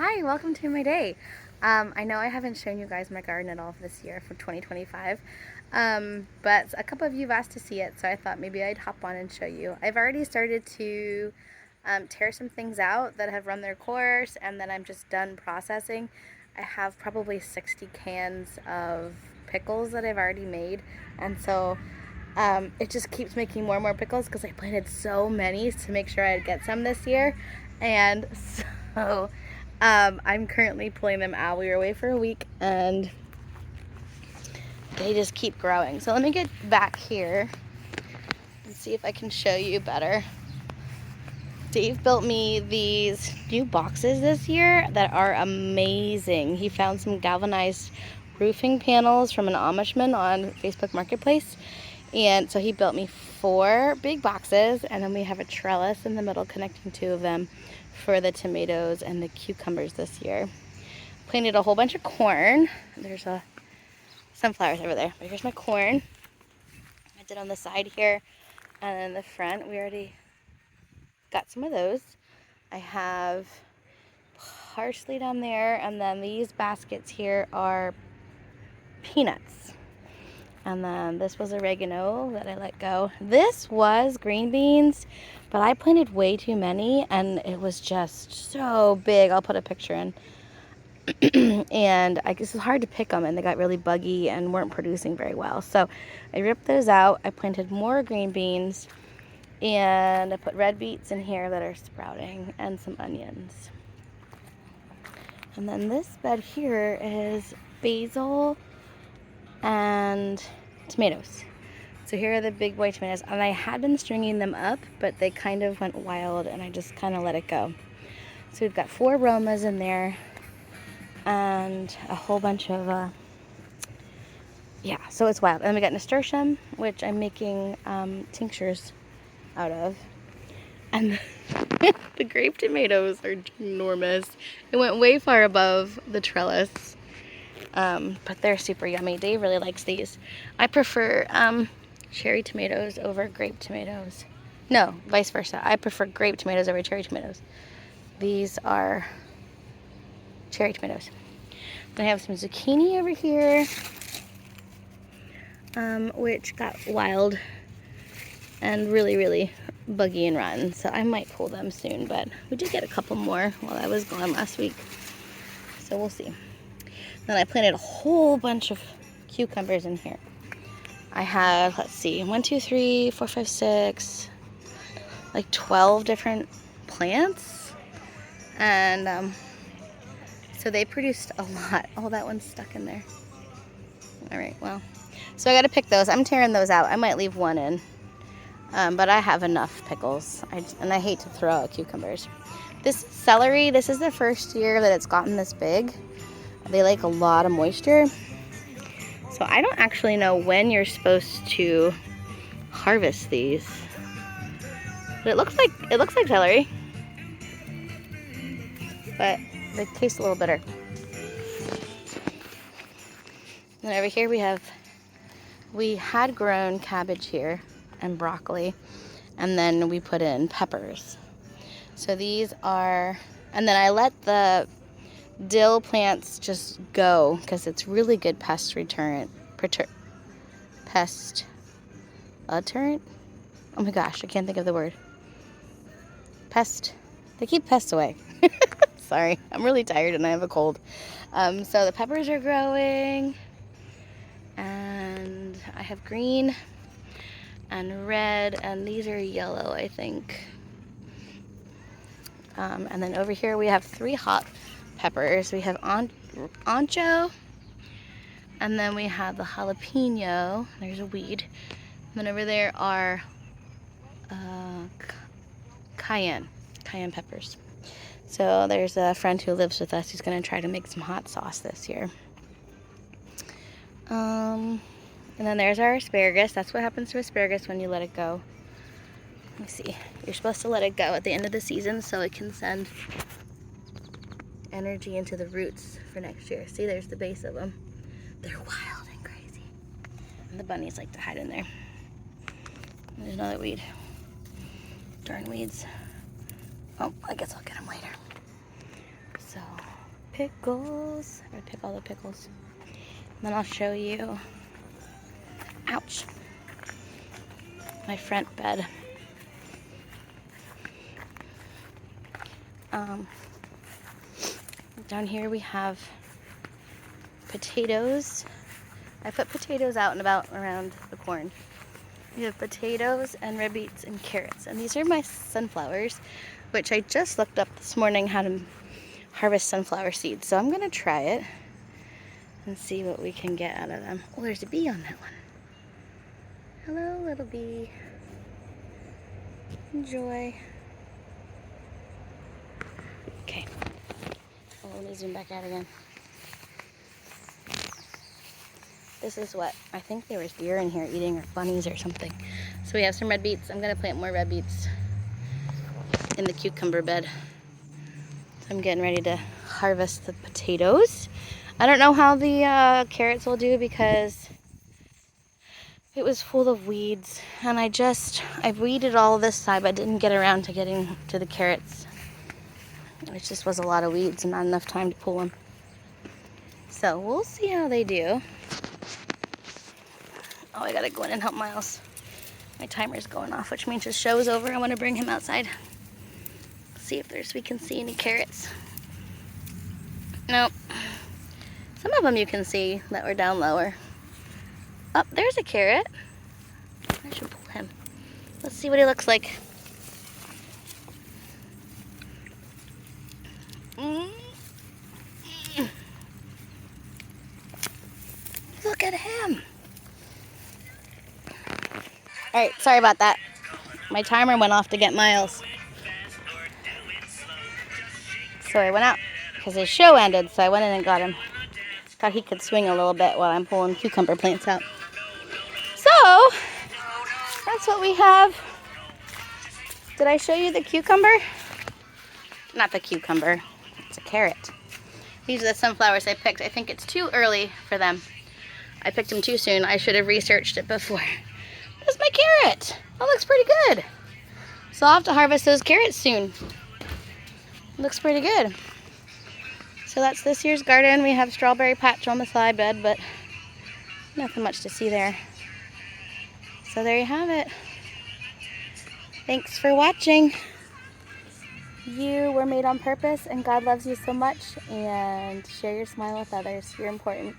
Hi, welcome to my day. I know I haven't shown you guys my garden at all this year for 2025, but a couple of you have asked to see it, so I thought maybe I'd hop on and show you. I've already started to tear some things out that have run their course, and then I'm just done processing. I have probably 60 cans of pickles that I've already made, and so it just keeps making more and more pickles because I planted so many to make sure I'd get some this year. And so I'm currently pulling them out. We were away for a week and they just keep growing. So let me get back here and see if I can show you better. Dave built me these new boxes this year that are amazing. He found some galvanized roofing panels from an Amishman on Facebook Marketplace. And so he built me 4 big boxes, and then we have a trellis in the middle connecting 2 of them for the tomatoes and the cucumbers this year. Planted a whole bunch of corn. There's sunflowers over there, but here's my corn. I did on the side here, and then the front we already got some of those. I have parsley down there, and then these baskets here are peanuts. And then this was oregano that I let go. This was green beans, but I planted way too many and it was just so big. I'll put a picture in. And I guess it's hard to pick them, and they got really buggy and weren't producing very well. So I ripped those out. I planted more green beans, and I put red beets in here that are sprouting and some onions. And then this bed here is basil and tomatoes. So here are the big boy tomatoes, and I had been stringing them up, but they kind of went wild and I just kind of let it go. So we've got 4 Romas in there and a whole bunch of yeah, so it's wild. And we got nasturtium, which I'm making tinctures out of. And the grape tomatoes are enormous. It went way far above the trellis. But they're super yummy. Dave really likes these. I prefer cherry tomatoes over grape tomatoes. No, vice versa. I prefer grape tomatoes over cherry tomatoes. These are cherry tomatoes. Then I have some zucchini over here, which got wild and really, really buggy and rotten. So I might pull them soon, but we did get a couple more while I was gone last week. So we'll see. Then I planted a whole bunch of cucumbers in here. I have, let's see, 1, 2, 3, 4, 5, 6, like 12 different plants. And so they produced a lot. Oh, that one's stuck in there. All right, well, so I got to pick those. I'm tearing those out. I might leave one in, but I have enough pickles. And I hate to throw out cucumbers. This celery, this is the first year that it's gotten this big. They like a lot of moisture. So I don't actually know when you're supposed to harvest these. But it looks like celery. But they taste a little bitter. And over here we had grown cabbage here and broccoli, and then we put in peppers. So these are, and then I let the dill plants just go because it's really good pest deterrent. Oh my gosh, I can't think of the word. They keep pests away. Sorry, I'm really tired and I have a cold. So the peppers are growing, and I have green and red, and these are yellow, I think. And then over here we have 3 hot peppers. We have ancho, and then we have the jalapeno. There's a weed. And then over there are cayenne peppers. So there's a friend who lives with us who's going to try to make some hot sauce this year. And then there's our asparagus. That's what happens to asparagus when you let it go. Let me see. You're supposed to let it go at the end of the season so it can send energy into the roots for next year. See, there's the base of them. They're wild and crazy. And the bunnies like to hide in there. And there's another weed. Darn weeds. Oh, I guess I'll get them later. So pickles. I'm gonna pick all the pickles. And then I'll show you, ouch, my front bed. Down here we have potatoes. I put potatoes out and about around the corn. We have potatoes and red beets and carrots. And these are my sunflowers, which I just looked up this morning how to harvest sunflower seeds. So I'm gonna try it and see what we can get out of them. Oh, there's a bee on that one. Hello, little bee. Enjoy. Okay. Oh, let me zoom back out again. This is what, I think there was deer in here eating, or bunnies or something. So we have some red beets. I'm gonna plant more red beets in the cucumber bed. So I'm getting ready to harvest the potatoes. I don't know how the carrots will do because it was full of weeds, and I weeded all of this side, but didn't get around to getting to the carrots. It just was a lot of weeds and not enough time to pull them. So we'll see how they do. Oh, I gotta go in and help Miles. My timer's going off, which means his show's over. I want to bring him outside. See if we can see any carrots. Nope. Some of them you can see that were down lower. Oh, there's a carrot. I should pull him. Let's see what he looks like. Look at him. All right, sorry about that. My timer went off to get Miles. So I went out because his show ended, so I went in and got him. Thought he could swing a little bit while I'm pulling cucumber plants out. So, that's what we have. Did I show you the cucumber? Not the cucumber, it's a carrot. These are the sunflowers I picked. I think it's too early for them. I picked them too soon. I should have researched it before. That's my carrot. That looks pretty good. So I'll have to harvest those carrots soon. Looks pretty good. So that's this year's garden. We have strawberry patch on the side bed, but nothing much to see there. So there you have it. Thanks for watching. You were made on purpose, and God loves you so much, and share your smile with others. You're important.